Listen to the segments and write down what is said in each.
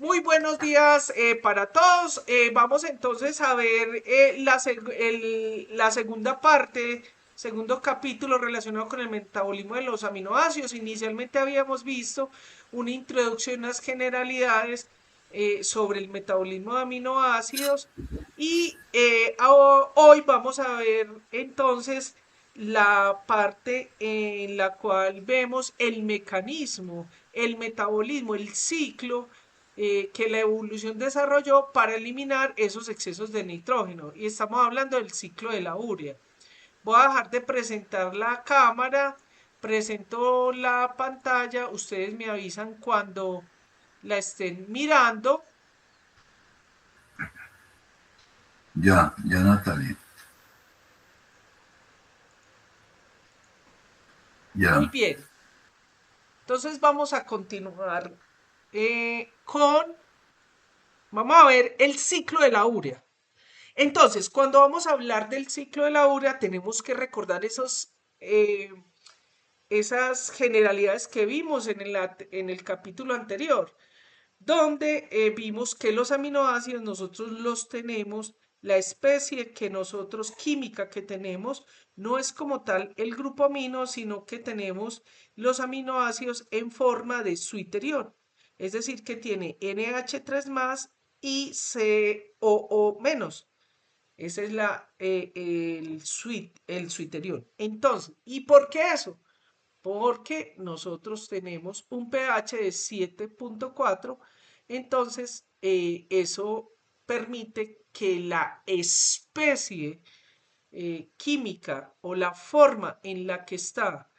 Muy buenos días para todos. Vamos entonces a ver la segunda parte, segundo capítulo relacionado con el metabolismo de los aminoácidos. Inicialmente habíamos visto una introducción, unas generalidades sobre el metabolismo de aminoácidos y hoy vamos a ver entonces la parte en la cual vemos el mecanismo, el metabolismo, el ciclo que la evolución desarrolló para eliminar esos excesos de nitrógeno. Y estamos hablando del ciclo de la urea. Voy a dejar de presentar la cámara, presento la pantalla, ustedes me avisan cuando la estén mirando. Ya Natalie, Muy ya, bien, entonces vamos a continuar vamos a ver el ciclo de la urea. Entonces, cuando vamos a hablar del ciclo de la urea, tenemos que recordar esas generalidades que vimos en el capítulo anterior, donde vimos que los aminoácidos nosotros los tenemos, la especie que nosotros, química que tenemos, no es como tal el grupo amino, sino que tenemos los aminoácidos en forma de suiterión. Es decir, que tiene NH3 más y COO menos. Ese es el suiterión. Entonces, ¿y por qué eso? Porque nosotros tenemos un pH de 7,4, entonces eso permite que la especie química o la forma en la que está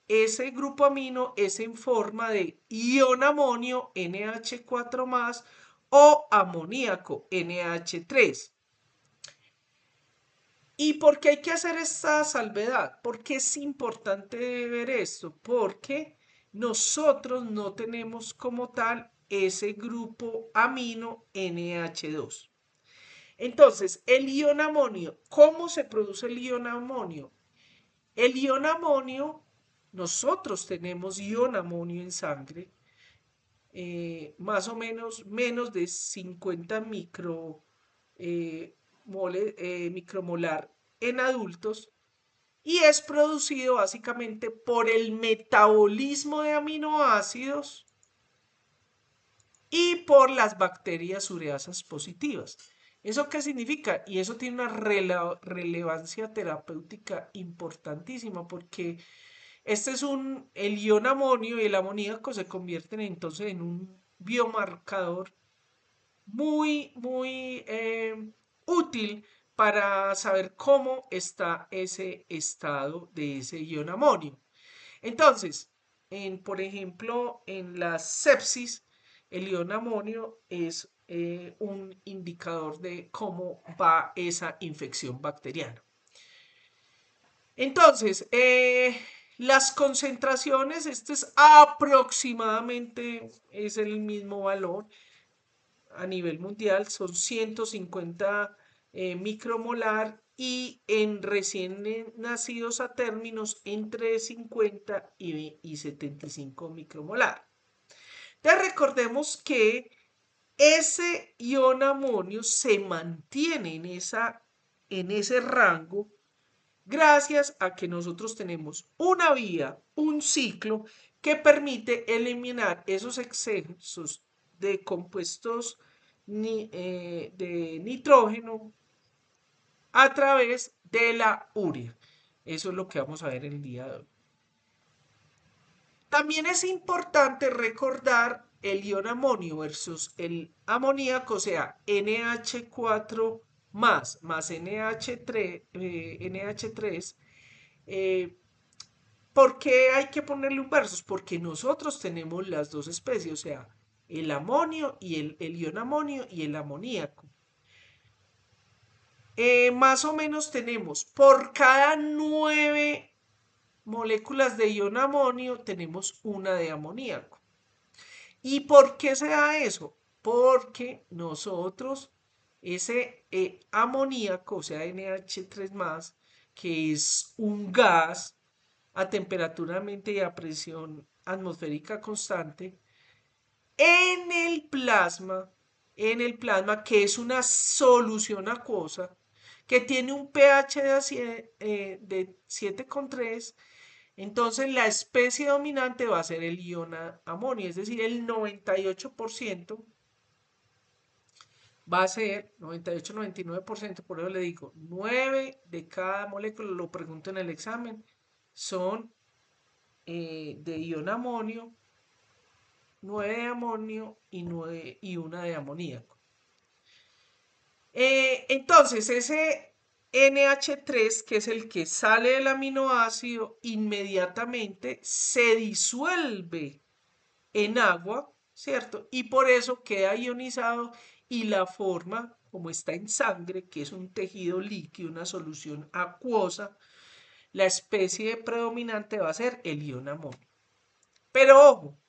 ese grupo amino es en forma de ion amonio NH4 más o amoníaco NH3. ¿Y por qué hay que hacer esta salvedad? Porque es importante ver esto, porque nosotros no tenemos como tal ese grupo amino NH2. Entonces, el ion amonio, ¿cómo se produce el ion amonio? El ion amonio, nosotros tenemos ion amonio en sangre, más o menos de 50 micromolar en adultos y es producido básicamente por el metabolismo de aminoácidos y por las bacterias ureasas positivas. ¿Eso qué significa? Y eso tiene una relevancia terapéutica importantísima porque el ion amonio y el amoníaco se convierten entonces en un biomarcador muy útil para saber cómo está ese estado de ese ion amonio. Entonces, por ejemplo, en la sepsis, el ion amonio es un indicador de cómo va esa infección bacteriana. Entonces, las concentraciones, este es aproximadamente, es el mismo valor a nivel mundial, son 150 micromolar y en recién nacidos a términos entre 50 y 75 micromolar. Entonces recordemos que ese ion amonio se mantiene en ese rango gracias a que nosotros tenemos una vía, un ciclo que permite eliminar esos excesos de compuestos de nitrógeno a través de la urea. Eso es lo que vamos a ver el día de hoy. También es importante recordar el ion amonio versus el amoníaco, o sea, NH4 más NH3. ¿Por qué hay que ponerle un versus? Porque nosotros tenemos las dos especies, o sea, el amonio y el ion amonio y el amoníaco. Más o menos tenemos por cada 9 moléculas de ion amonio, tenemos una de amoníaco. ¿Y por qué se da eso? Porque nosotros, ese amoníaco, o sea, NH3 que es un gas a temperatura ambiente y a presión atmosférica constante, en el plasma, que es una solución acuosa, que tiene un pH de 7,3, entonces la especie dominante va a ser el ion amonio, es decir, el 98% va a ser 98, 99%, por eso le digo, 9 de cada molécula, lo pregunto en el examen, son de ion amonio, 9 de amonio y una de amoníaco. Entonces, ese NH3, que es el que sale del aminoácido, inmediatamente se disuelve en agua, ¿cierto? Y por eso queda ionizado y la forma, como está en sangre, que es un tejido líquido, una solución acuosa, la especie predominante va a ser el ion amonio. Pero ojo,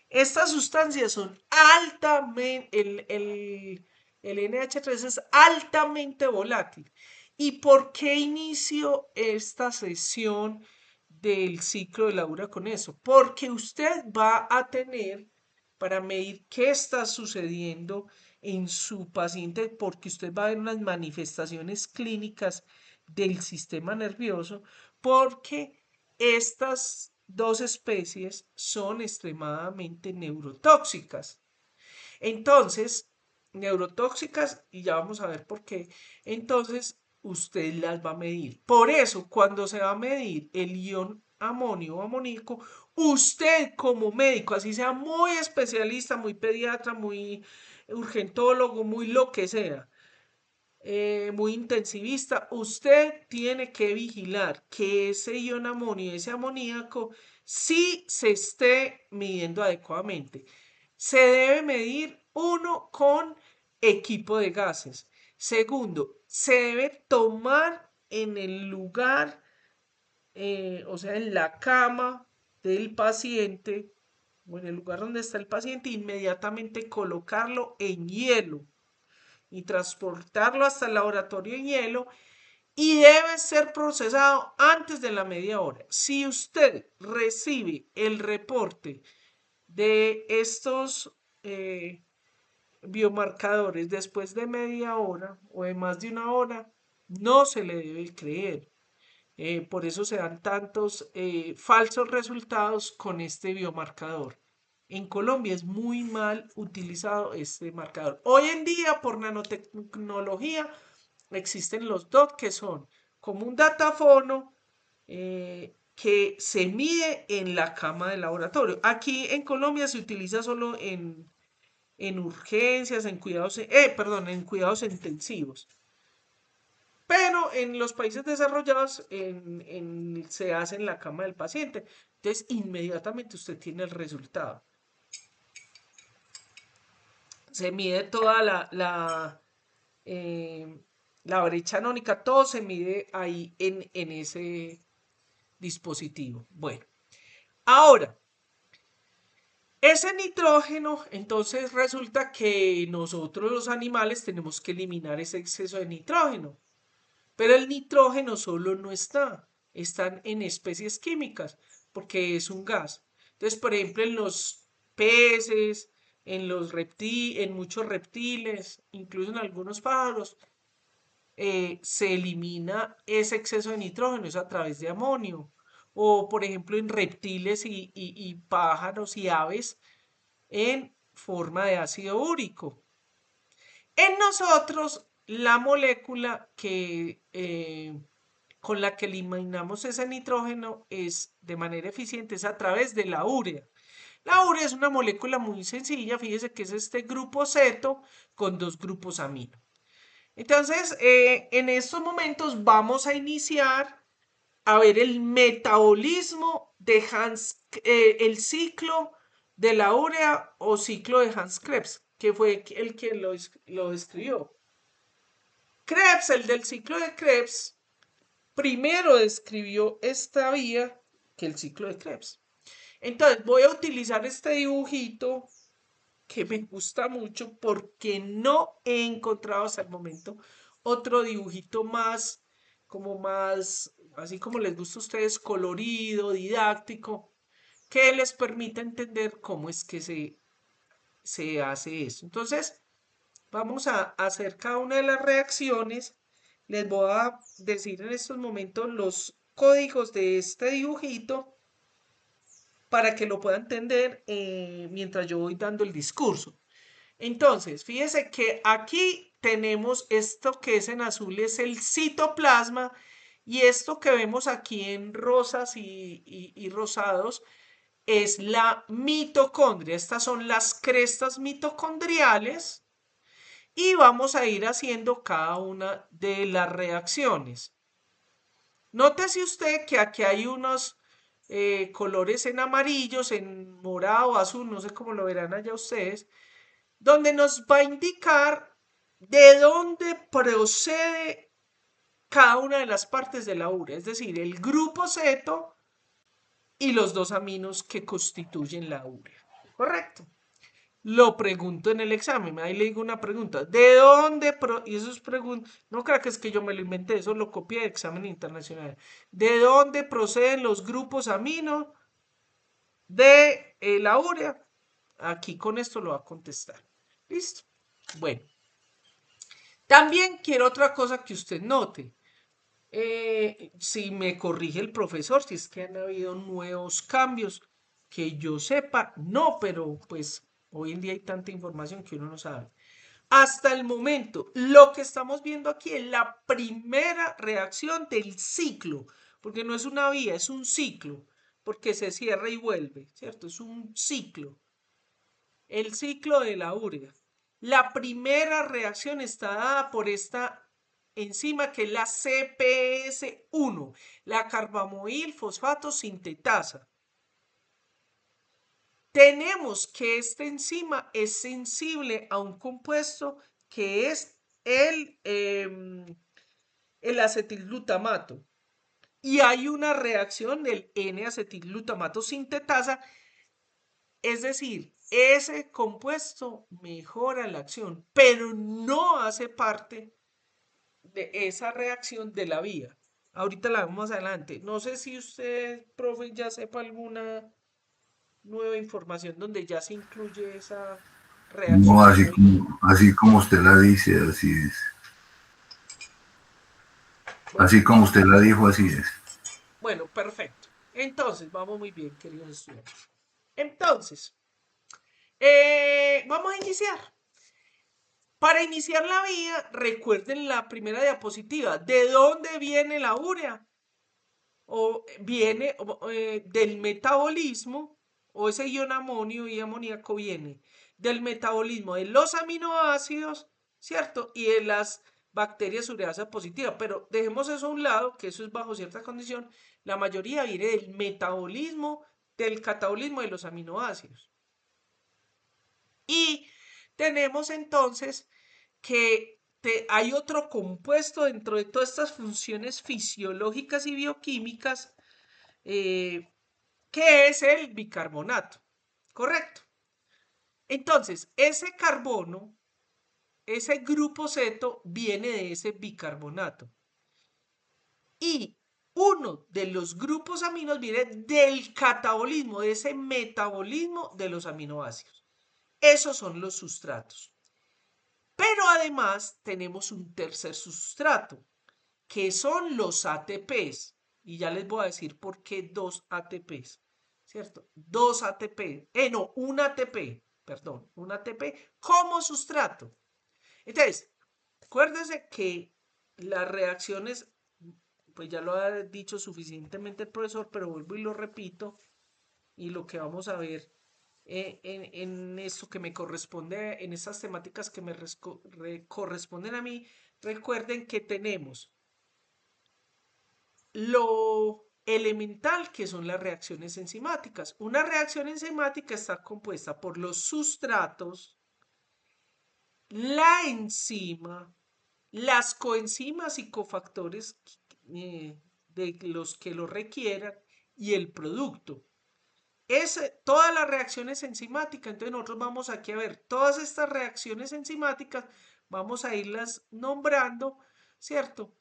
estas sustancias son altamente, el NH3 es altamente volátil. ¿Y por qué inicio esta sesión del ciclo de Laura con eso? Porque usted va a tener para medir qué está sucediendo en su paciente, porque usted va a ver unas manifestaciones clínicas del sistema nervioso, porque estas dos especies son extremadamente neurotóxicas. Entonces, neurotóxicas, y ya vamos a ver por qué, entonces usted las va a medir. Por eso, cuando se va a medir el ion amonio o amoníaco, usted como médico, así sea muy especialista, muy pediatra, muy urgentólogo, muy lo que sea, muy intensivista, usted tiene que vigilar que ese ion amonio, ese amoníaco, sí se esté midiendo adecuadamente. Se debe medir uno con equipo de gases. Segundo, se debe tomar en el lugar, o sea, en la cama del paciente o en el lugar donde está el paciente, inmediatamente colocarlo en hielo y transportarlo hasta el laboratorio en hielo y debe ser procesado antes de la media hora. Si usted recibe el reporte de estos biomarcadores después de media hora o de más de una hora, no se le debe creer. Por eso se dan tantos falsos resultados con este biomarcador. En Colombia es muy mal utilizado este marcador. Hoy en día, por nanotecnología, existen los DOT, que son como un datafono que se mide en la cama del laboratorio. Aquí en Colombia se utiliza solo en urgencias, en cuidados intensivos. Pero en los países desarrollados se hace en la cama del paciente. Entonces, inmediatamente usted tiene el resultado. Se mide toda eh, la brecha anónica, todo se mide ahí en ese dispositivo. Bueno, ahora, ese nitrógeno, entonces resulta que nosotros los animales tenemos que eliminar ese exceso de nitrógeno. Pero el nitrógeno solo no está, están en especies químicas, porque es un gas. Entonces, por ejemplo, en los peces, en muchos reptiles, incluso en algunos pájaros, se elimina ese exceso de nitrógeno, es a través de amonio. O, por ejemplo, en reptiles y pájaros y aves, en forma de ácido úrico. En nosotros, la molécula con la que eliminamos ese nitrógeno es de manera eficiente, es a través de la urea. La urea es una molécula muy sencilla, fíjese que es este grupo ceto con dos grupos amino. Entonces, en estos momentos vamos a iniciar a ver el metabolismo de el ciclo de la urea o ciclo de Hans Krebs, que fue el que lo describió. Krebs, el del ciclo de Krebs, primero describió esta vía que el ciclo de Krebs. Entonces voy a utilizar este dibujito que me gusta mucho porque no he encontrado hasta el momento otro dibujito más, como más, así como les gusta a ustedes, colorido, didáctico, que les permita entender cómo es que se se hace esto. Entonces, vamos a hacer cada una de las reacciones. Les voy a decir en estos momentos los códigos de este dibujito para que lo pueda entender mientras yo voy dando el discurso. Entonces, fíjese que aquí tenemos esto que es en azul, es el citoplasma, y esto que vemos aquí en rosas y rosados es la mitocondria. Estas son las crestas mitocondriales y vamos a ir haciendo cada una de las reacciones. Nótese usted que aquí hay unos colores en amarillos, en morado, azul, no sé cómo lo verán allá ustedes, donde nos va a indicar de dónde procede cada una de las partes de la urea, es decir, el grupo ceto y los dos aminos que constituyen la urea. ¿Correcto? Lo pregunto en el examen, ahí le digo una pregunta, ¿de dónde? Y eso es pregunta, no creo que es que yo me lo inventé, eso lo copié de examen internacional. ¿De dónde proceden los grupos aminos de la urea? Aquí con esto lo va a contestar. ¿Listo? Bueno, también quiero otra cosa que usted note. Si me corrige el profesor, si es que han habido nuevos cambios, que yo sepa, no, pero pues hoy en día hay tanta información que uno no sabe. Hasta el momento, lo que estamos viendo aquí es la primera reacción del ciclo, porque no es una vía, es un ciclo, porque se cierra y vuelve, ¿cierto? Es un ciclo. El ciclo de la urea. La primera reacción está dada por esta enzima que es la CPS1, la carbamoil fosfato sintetasa. Tenemos que esta enzima es sensible a un compuesto que es el acetilglutamato. Y hay una reacción del N-acetilglutamato sintetasa, es decir, ese compuesto mejora la acción, pero no hace parte de esa reacción de la vía. Ahorita la vemos más adelante. No sé si usted, profe, ya sepa alguna nueva información donde ya se incluye esa reacción No, que está ahí. así como usted la dice, así es. Bueno, Así como usted la dijo, así es. bueno, perfecto. Entonces, vamos muy bien, queridos estudiantes. Entonces, vamos a iniciar. Para iniciar la vía, recuerden la primera diapositiva. ¿De dónde viene la urea? O viene del metabolismo, o ese ion amonio y amoníaco viene del metabolismo de los aminoácidos, ¿cierto? Y de las bacterias ureasa positivas. Pero dejemos eso a un lado, que eso es bajo cierta condición. La mayoría viene del metabolismo, del catabolismo de los aminoácidos. Y tenemos entonces que hay otro compuesto dentro de todas estas funciones fisiológicas y bioquímicas que es el bicarbonato. ¿Correcto? Entonces, ese carbono, ese grupo ceto, viene de ese bicarbonato. Y uno de los grupos aminos viene del catabolismo, de ese metabolismo de los aminoácidos. Esos son los sustratos. Pero además tenemos un tercer sustrato, que son los ATPs. Y ya les voy a decir por qué dos ATPs, ¿cierto? Dos ATP, no, un ATP, perdón, un ATP como sustrato. Entonces, acuérdense que las reacciones, pues ya lo ha dicho suficientemente el profesor, pero vuelvo y lo repito, y lo que vamos a ver en esto que me corresponde, en estas temáticas que me corresponden a mí, recuerden que tenemos lo elemental que son las reacciones enzimáticas. Una reacción enzimática está compuesta por los sustratos, la enzima, las coenzimas y cofactores de los que lo requieran y el producto. Todas las reacciones enzimáticas. Entonces nosotros vamos aquí a ver todas estas reacciones enzimáticas, vamos a irlas nombrando, ¿cierto?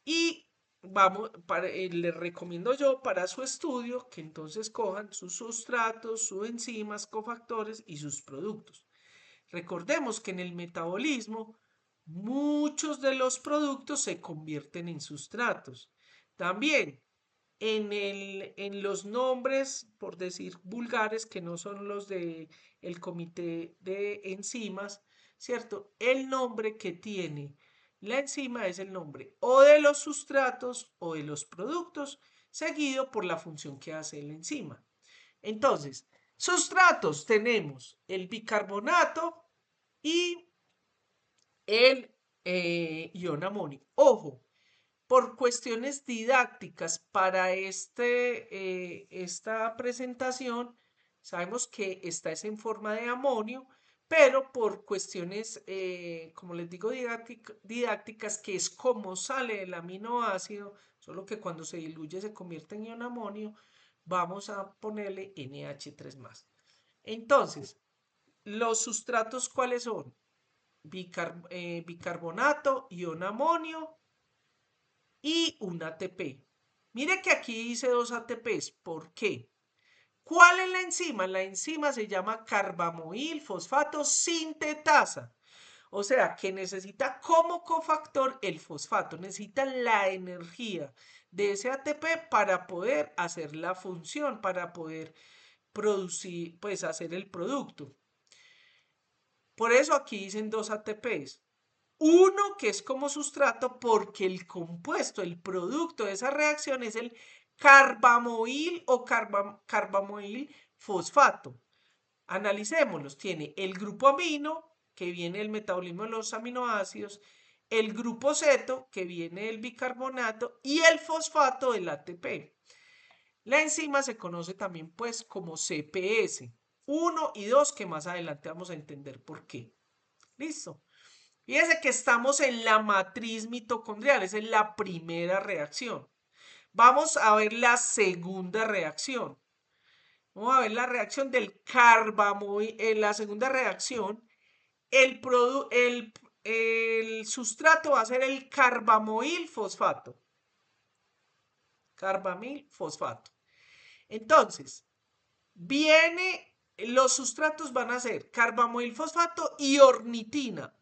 Y les recomiendo yo para su estudio que entonces cojan sus sustratos, sus enzimas, cofactores y sus productos. Recordemos que en el metabolismo muchos de los productos se convierten en sustratos. También en los nombres, por decir vulgares, que no son los del comité de enzimas, ¿cierto? El nombre que tiene la enzima es el nombre o de los sustratos o de los productos, seguido por la función que hace la enzima. Entonces, sustratos tenemos el bicarbonato y el ion amonio. Ojo, por cuestiones didácticas para esta presentación, sabemos que esta es en forma de amonio, pero por cuestiones, como les digo, didácticas, que es como sale el aminoácido, solo que cuando se diluye se convierte en ion amonio, vamos a ponerle NH3+. Entonces, los sustratos, ¿cuáles son? Bicarbonato, ion amonio y un ATP. Mire que aquí dice 2 ATPs. ¿Por qué? ¿Cuál es la enzima? La enzima se llama carbamoil fosfato sintetasa. O sea, que necesita como cofactor el fosfato, necesita la energía de ese ATP para poder hacer la función, para poder producir, pues hacer el producto. Por eso aquí dicen 2 ATPs. Uno que es como sustrato porque el compuesto, el producto de esa reacción es el carbamoil o carbamoil fosfato. Analicémoslos. Tiene el grupo amino, que viene del metabolismo de los aminoácidos, el grupo ceto, que viene del bicarbonato, y el fosfato del ATP. La enzima se conoce también pues como CPS 1 y 2, que más adelante vamos a entender por qué. Listo. Fíjense que estamos en la matriz mitocondrial, esa es la primera reacción. Vamos a ver la segunda reacción. Vamos a ver la reacción del carbamoil. En la segunda reacción, el sustrato va a ser el carbamoil fosfato. Carbamil fosfato. Entonces, los sustratos van a ser carbamoil fosfato y ornitina.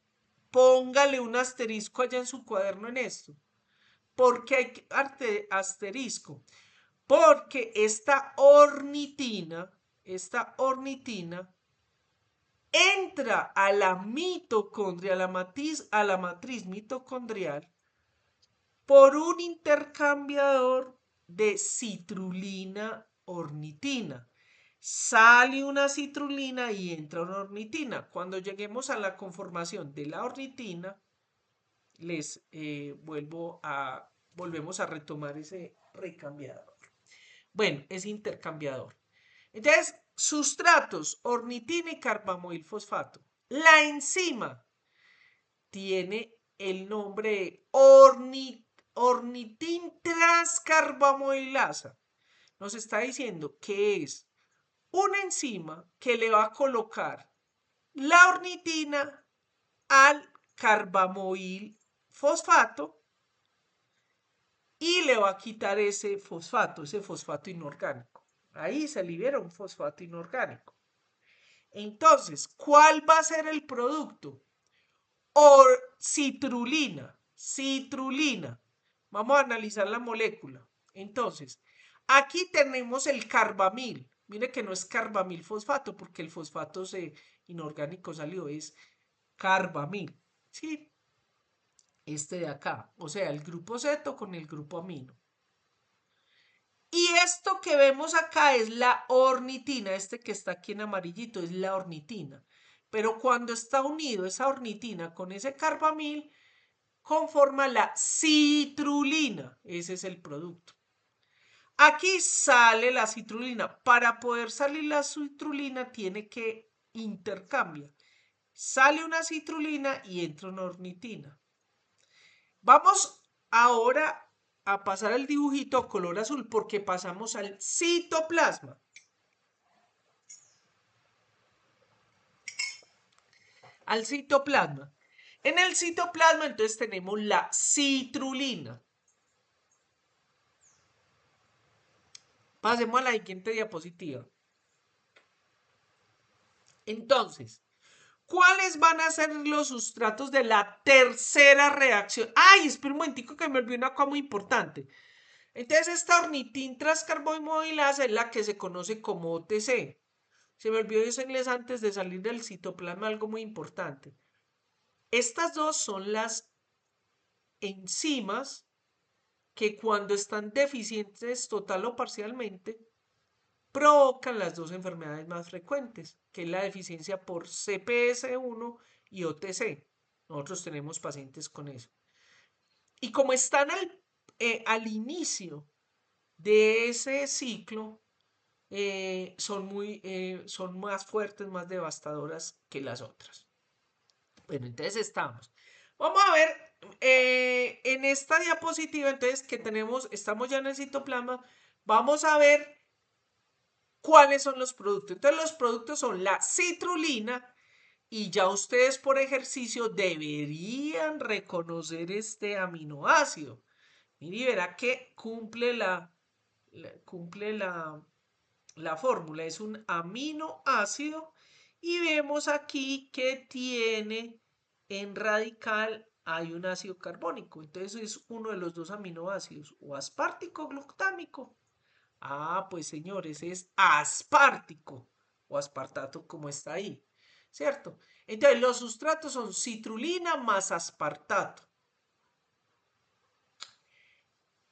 Póngale un asterisco allá en su cuaderno en esto. ¿Por qué hay asterisco? Porque esta ornitina entra a la mitocondria, a la matriz mitocondrial, por un intercambiador de citrulina-ornitina. Sale una citrulina y entra una ornitina. Cuando lleguemos a la conformación de la ornitina, volvemos a retomar ese recambiador. Bueno, ese intercambiador. Entonces, sustratos, ornitina y carbamoil fosfato. La enzima tiene el nombre de ornitin transcarbamoilasa. Nos está diciendo que es una enzima que le va a colocar la ornitina al carbamoil fosfato y le va a quitar ese fosfato inorgánico. Ahí se libera un fosfato inorgánico. Entonces, ¿cuál va a ser el producto? Citrulina. Vamos a analizar la molécula. Entonces, aquí tenemos el carbamil. Mire que no es carbamil fosfato porque el fosfato inorgánico salió, es carbamil. ¿Sí? Este de acá, o sea, el grupo ceto con el grupo amino. Y esto que vemos acá es la ornitina, este que está aquí en amarillito es la ornitina. Pero cuando está unido esa ornitina con ese carbamil, conforma la citrulina. Ese es el producto. Aquí sale la citrulina. Para poder salir la citrulina tiene que intercambiar. Sale una citrulina y entra una ornitina. Vamos ahora a pasar el dibujito a color azul porque pasamos al citoplasma. Al citoplasma. En el citoplasma entonces tenemos la citrulina. Pasemos a la siguiente diapositiva. Entonces, ¿Cuáles van a ser los sustratos de la tercera reacción? Ay, espera un momentico que me olvidé una cosa muy importante. Entonces, esta ornitin transcarboinmodulasa es la que se conoce como OTC. Se me olvidó eso en inglés antes de salir del citoplasma, algo muy importante. Estas dos son las enzimas que cuando están deficientes total o parcialmente, provocan las dos enfermedades más frecuentes, que es la deficiencia por CPS1 y OTC. Nosotros tenemos pacientes con eso. Y como están al inicio de ese ciclo, son más fuertes, más devastadoras que las otras. Bueno, entonces estamos. Vamos a ver en esta diapositiva, entonces, que estamos ya en el citoplasma, vamos a ver cuáles son los productos. Entonces, los productos son la citrulina, y ya ustedes por ejercicio deberían reconocer este aminoácido. Mire, y verá que cumple la fórmula. Es un aminoácido y vemos aquí que tiene en radical hay un ácido carbónico. Entonces es uno de los dos aminoácidos, o aspartico o glutámico. Ah, pues señores, es aspartico o aspartato como está ahí, ¿cierto? Entonces los sustratos son citrulina más aspartato.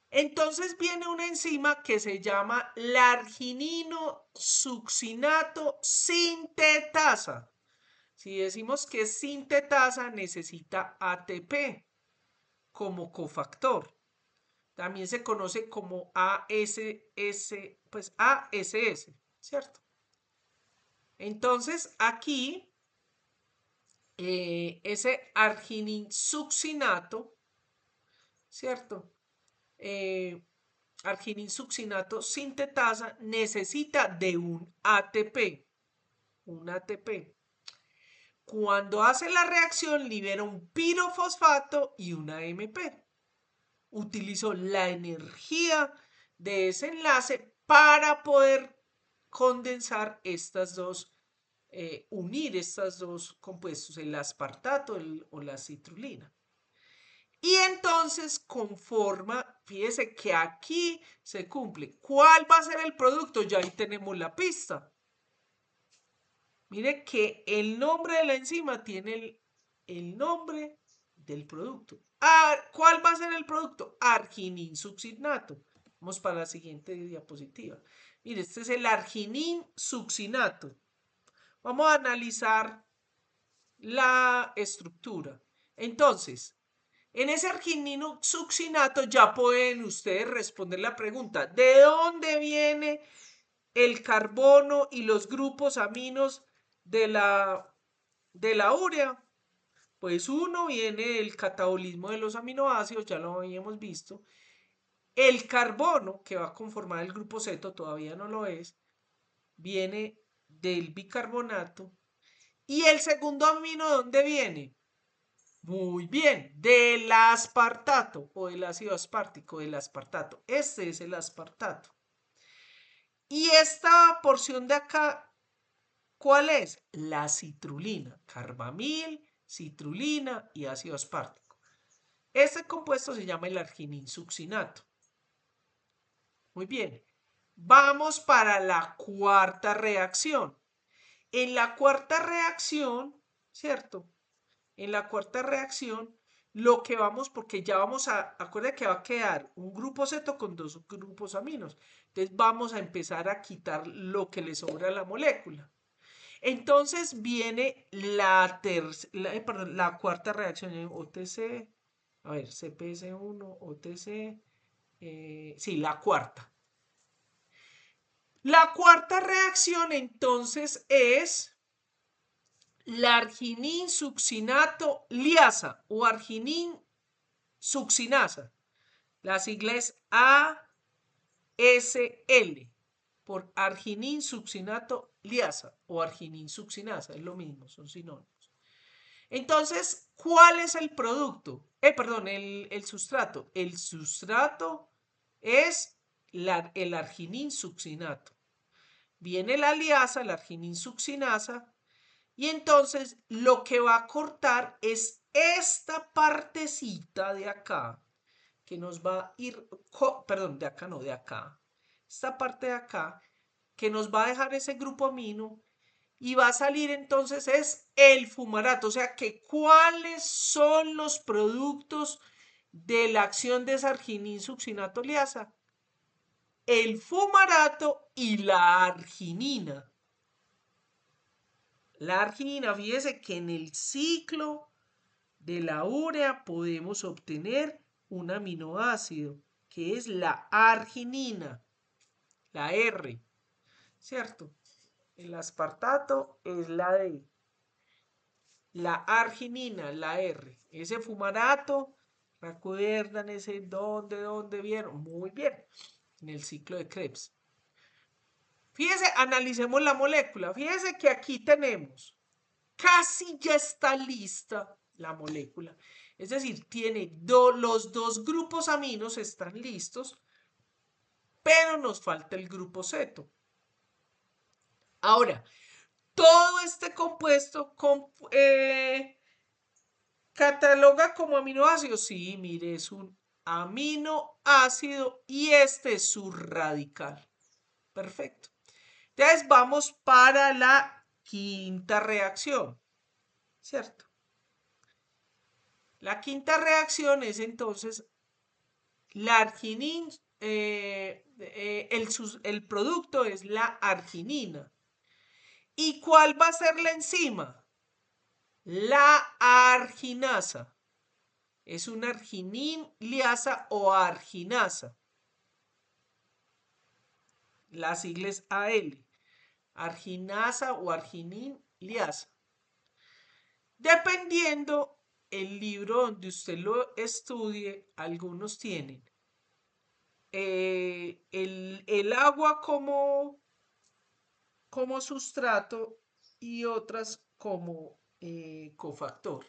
Entonces viene una enzima que se llama la arginino succinato sintetasa. Si decimos que es sintetasa, necesita ATP como cofactor. También se conoce como ASS, pues ASS, ¿cierto? Entonces aquí ese arginine-succinato, ¿cierto? Arginine-succinato sintetasa necesita de un ATP. Un ATP. Cuando hace la reacción libera un pirofosfato y una AMP. Utilizó la energía de ese enlace para poder condensar estas dos, unir estos dos compuestos, el aspartato o la citrulina. Y entonces conforma, fíjese que aquí se cumple. ¿Cuál va a ser el producto? Ya ahí tenemos la pista. Mire que el nombre de la enzima tiene el nombre del producto. ¿Cuál va a ser el producto? Arginin succinato. Vamos para la siguiente diapositiva. Mire, este es el arginin succinato. Vamos a analizar la estructura. Entonces, en ese arginino succinato ya pueden ustedes responder la pregunta: ¿de dónde viene el carbono y los grupos aminos de la urea? Pues uno viene del catabolismo de los aminoácidos, ya lo habíamos visto. El carbono, que va a conformar el grupo ceto, todavía no lo es, viene del bicarbonato. ¿Y el segundo amino de dónde viene? Muy bien, del aspartato o del ácido aspartico, del aspartato. Este es el aspartato. Y esta porción de acá, ¿cuál es? La citrulina, carbamil, citrulina y ácido aspartico. Este compuesto se llama el arginine-succinato. Muy bien, vamos para la cuarta reacción. En la cuarta reacción, ¿cierto? En la cuarta reacción, lo que vamos, porque ya vamos acuérdense que va a quedar un grupo ceto con dos grupos aminos. Entonces vamos a empezar a quitar lo que le sobra a la molécula. Entonces viene la cuarta reacción, OTC, a ver, CPS1, OTC, sí, la cuarta. La cuarta reacción entonces es la arginin-succinato liasa o arginin-succinasa. La sigla es ASL por arginin-succinato liasa o arginin-succinasa. Es lo mismo, son sinónimos. Entonces, ¿cuál es el producto? Perdón, el sustrato. El sustrato es el arginin-succinato. Viene la liasa, la arginin-succinasa, Y entonces lo que va a cortar es esta partecita de acá, que nos va a ir, perdón, de acá no, de acá. Esta parte de acá, que nos va a dejar ese grupo amino y va a salir entonces es el fumarato. O sea que cuáles son los productos de la acción de esa arginina succinato liasa. El fumarato y la arginina. La arginina, fíjese que en el ciclo de la urea podemos obtener un aminoácido que es la arginina, la R, ¿cierto? El aspartato es la D. La arginina, la R. Ese fumarato, ¿recuerdan ese dónde vieron? Muy bien, en el ciclo de Krebs. Fíjese, analicemos la molécula. Fíjese que aquí tenemos, casi ya está lista la molécula. Es decir, tiene los dos grupos aminos están listos, pero nos falta el grupo ceto. Ahora, todo este compuesto cataloga como aminoácido. Sí, mire, es un aminoácido y este es su radical. Perfecto. Entonces vamos para la quinta reacción, ¿cierto? La quinta reacción es entonces la arginina, el producto es la arginina. ¿Y cuál va a ser la enzima? La arginasa. Es una arginin liasa o arginasa. La sigla es AL. Arginasa o arginin liasa. Dependiendo el libro donde usted lo estudie, algunos tienen el agua como sustrato y otras como cofactor.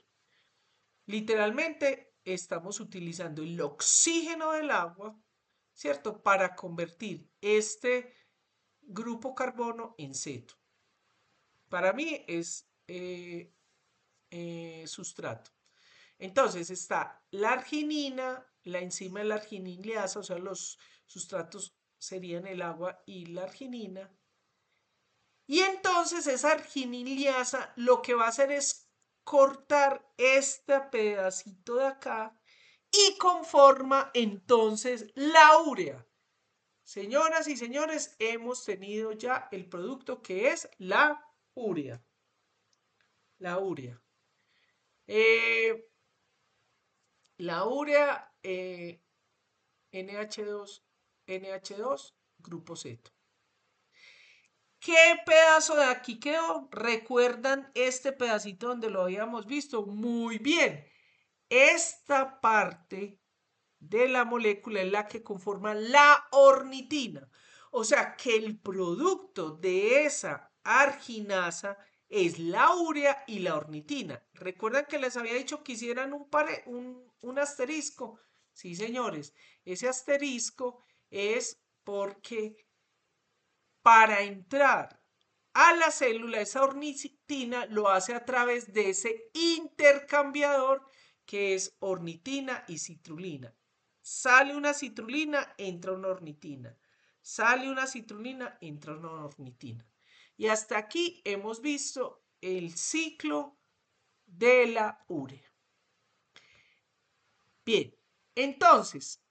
Literalmente estamos utilizando el oxígeno del agua, ¿cierto? Para convertir este grupo carbono en ceto. Para mí es sustrato. Entonces está la arginina, la enzima de la argininiasa, o sea, los sustratos serían el agua y la arginina. Y entonces esa argininiasa lo que va a hacer es cortar este pedacito de acá y conforma entonces la urea. Señoras y señores, hemos tenido ya el producto que es la urea. La urea. La urea NH2, NH2, grupo Z. ¿Qué pedazo de aquí quedó? ¿Recuerdan este pedacito donde lo habíamos visto? Muy bien. Esta parte de la molécula es la que conforma la ornitina. O sea que el producto de esa arginasa es la urea y la ornitina. ¿Recuerdan que les había dicho que hicieran un asterisco? Sí, señores. Ese asterisco es porque para entrar a la célula, esa ornitina lo hace a través de ese intercambiador que es ornitina y citrulina. Sale una citrulina, entra una ornitina. Sale una citrulina, entra una ornitina. Y hasta aquí hemos visto el ciclo de la urea. Bien, entonces,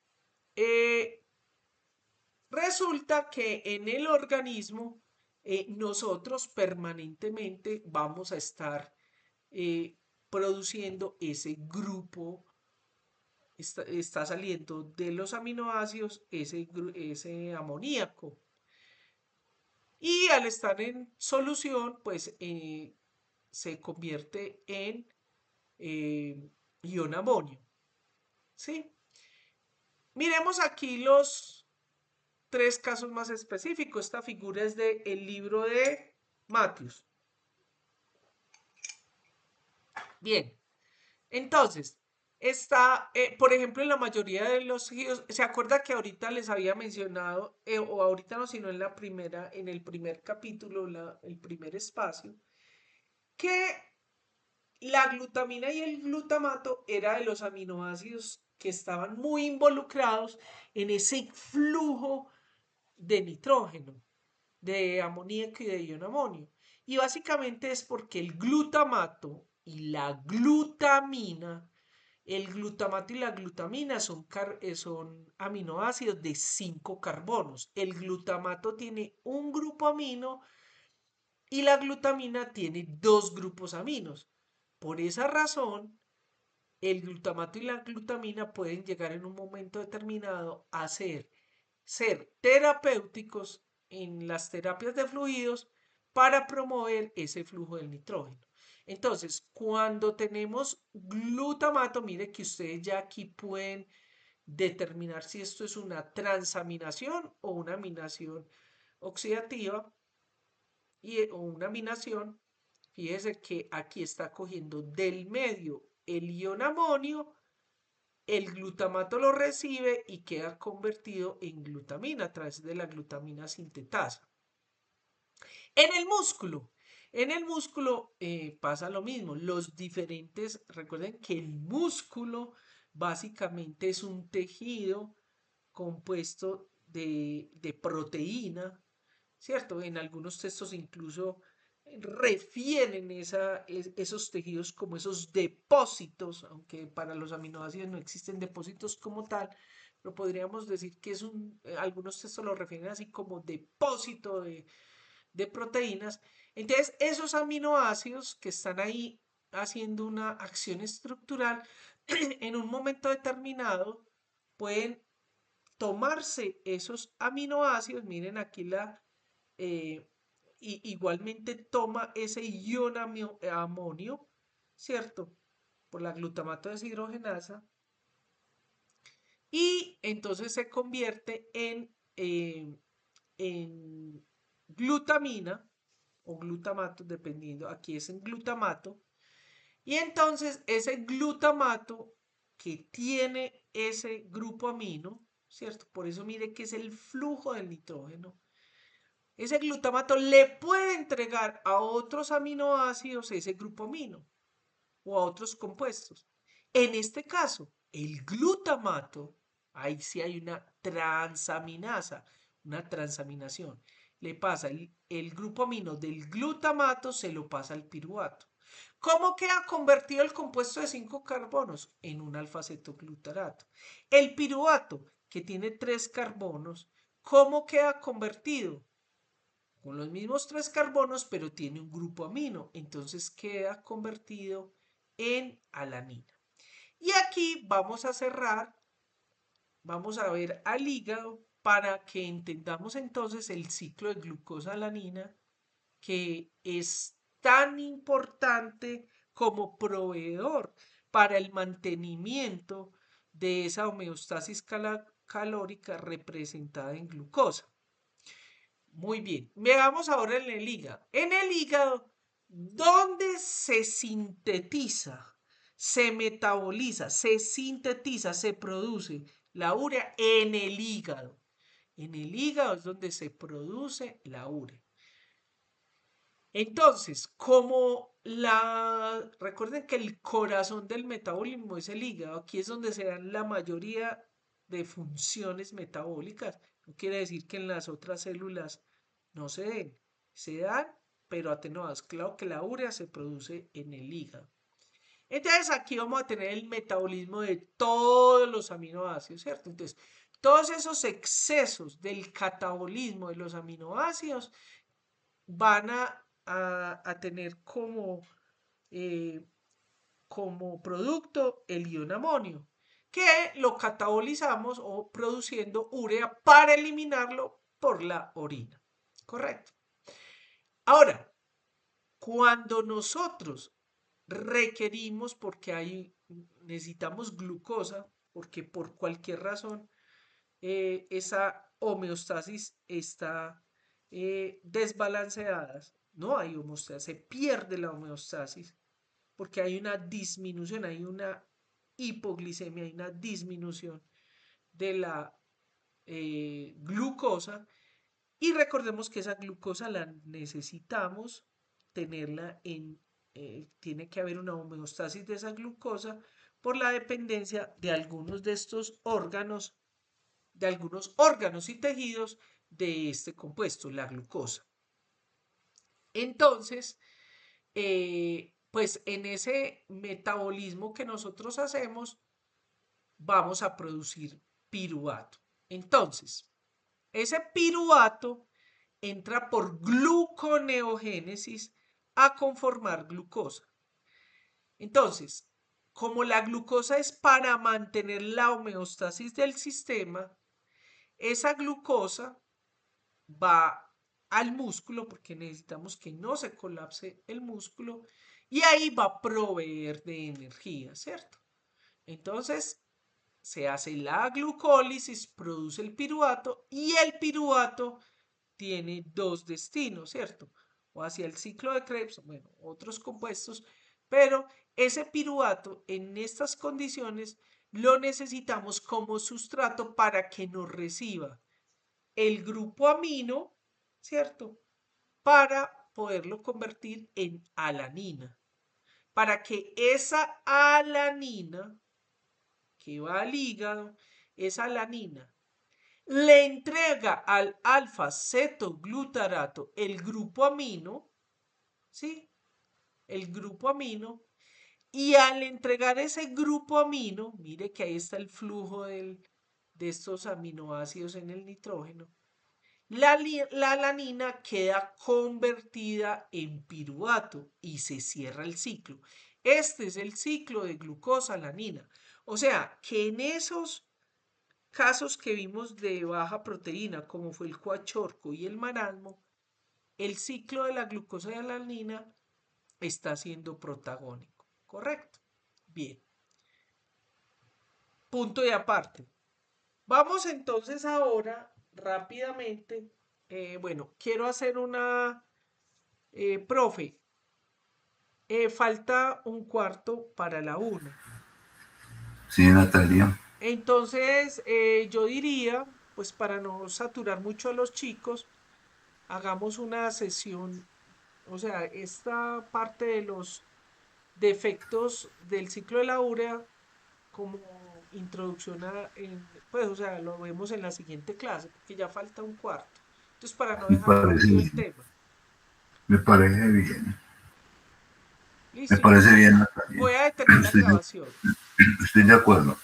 resulta que en el organismo nosotros permanentemente vamos a estar produciendo ese grupo, está saliendo de los aminoácidos ese amoníaco. Y al estar en solución, pues se convierte en ion amonio. ¿Sí? Miremos aquí los tres casos más específicos. Esta figura es del libro de Matthews. Bien, entonces, está, por ejemplo, en la mayoría de los tejidos, ¿se acuerda que ahorita les había mencionado, o ahorita no, sino en la primera, en el primer capítulo, el primer espacio, que la glutamina y el glutamato era de los aminoácidos que estaban muy involucrados en ese flujo de nitrógeno, de amoníaco y de ion amonio. Y básicamente es porque el glutamato y la glutamina, el glutamato y la glutamina son aminoácidos de 5 carbonos. El glutamato tiene un grupo amino y la glutamina tiene 2 grupos aminos. Por esa razón, el glutamato y la glutamina pueden llegar en un momento determinado a ser terapéuticos en las terapias de fluidos para promover ese flujo del nitrógeno. Entonces, cuando tenemos glutamato, mire que ustedes ya aquí pueden determinar si esto es una transaminación o una aminación oxidativa o una aminación. Fíjese que aquí está cogiendo del medio el ion amonio, el glutamato lo recibe y queda convertido en glutamina a través de la glutamina sintetasa. En el músculo pasa lo mismo. Recuerden que el músculo básicamente es un tejido compuesto de proteína, ¿cierto? En algunos textos incluso refieren esos tejidos como esos depósitos, aunque para los aminoácidos no existen depósitos como tal, pero podríamos decir que algunos textos lo refieren así como depósito de proteínas. Entonces, esos aminoácidos que están ahí haciendo una acción estructural, en un momento determinado pueden tomarse esos aminoácidos, miren aquí eh, igualmente toma ese ion amonio, ¿cierto? Por la glutamato deshidrogenasa, y entonces se convierte en glutamina o glutamato, dependiendo, aquí es en glutamato, y entonces ese glutamato que tiene ese grupo amino, ¿cierto? Por eso mire que es el flujo del nitrógeno. Ese glutamato le puede entregar a otros aminoácidos ese grupo amino o a otros compuestos. En este caso, el glutamato, ahí sí hay una transaminasa, una transaminación. Le pasa el grupo amino del glutamato, se lo pasa al piruvato. ¿Cómo queda convertido el compuesto de 5 carbonos? En un alfa-cetoglutarato. El piruvato, que tiene 3 carbonos, ¿cómo queda convertido? Con los mismos 3 carbonos, pero tiene un grupo amino. Entonces queda convertido en alanina. Y aquí vamos a cerrar, vamos a ver al hígado para que entendamos entonces el ciclo de glucosa-alanina, que es tan importante como proveedor para el mantenimiento de esa homeostasis calórica representada en glucosa. Muy bien, veamos ahora en el hígado. En el hígado, ¿dónde se sintetiza, se metaboliza, se sintetiza, se produce la urea? En el hígado. En el hígado es donde se produce la urea. Entonces, recuerden que el corazón del metabolismo es el hígado, aquí es donde se dan la mayoría de funciones metabólicas. No quiere decir que en las otras células no se dan, pero atenuadas. Claro que la urea se produce en el hígado. Entonces, aquí vamos a tener el metabolismo de todos los aminoácidos, ¿cierto? Entonces, todos esos excesos del catabolismo de los aminoácidos van a tener eh, como producto el ion amonio, que lo catabolizamos o produciendo urea para eliminarlo por la orina. ¿Correcto? Ahora, cuando nosotros requerimos, necesitamos glucosa, porque por cualquier razón esa homeostasis está desbalanceada, no hay homeostasis, se pierde la homeostasis porque hay una disminución, hay una hipoglicemia, hay una disminución de la glucosa, y recordemos que esa glucosa la necesitamos tenerla en tiene que haber una homeostasis de esa glucosa por la dependencia de algunos de estos órganos, de algunos órganos y tejidos de este compuesto, la glucosa. Entonces, pues en ese metabolismo que nosotros hacemos, vamos a producir piruvato. Entonces, ese piruvato entra por gluconeogénesis a conformar glucosa. Entonces, como la glucosa es para mantener la homeostasis del sistema, esa glucosa va al músculo porque necesitamos que no se colapse el músculo y ahí va a proveer de energía, ¿cierto? Entonces, se hace la glucólisis, produce el piruvato y el piruvato tiene dos destinos, ¿cierto? O hacia el ciclo de Krebs, bueno, otros compuestos, pero ese piruvato en estas condiciones lo necesitamos como sustrato para que nos reciba el grupo amino, ¿cierto? Para poderlo convertir en alanina. Para que esa alanina que va al hígado, esa alanina le entrega al alfa-cetoglutarato el grupo amino, ¿sí? El grupo amino, y al entregar ese grupo amino, mire que ahí está el flujo de estos aminoácidos en el nitrógeno, la alanina queda convertida en piruvato y se cierra el ciclo. Este es el ciclo de glucosa-alanina. O sea, que en esos casos que vimos de baja proteína, como fue el cuachorco y el marasmo, el ciclo de la glucosa y la alanina está siendo protagónico. ¿Correcto? Bien. Punto y aparte. Vamos entonces ahora rápidamente. Bueno, quiero hacer una... profe, falta un cuarto para la una. Sí, Natalia. Entonces, yo diría, pues para no saturar mucho a los chicos, hagamos una sesión, o sea, esta parte de los defectos del ciclo de la urea como introducción pues, o sea, lo vemos en la siguiente clase, porque ya falta un cuarto. Entonces, para no Me dejar parece perdido el bien. tema. Me parece bien. Me Listo, parece entonces bien, voy Natalia. a detener la Estoy de, grabación. estoy de acuerdo.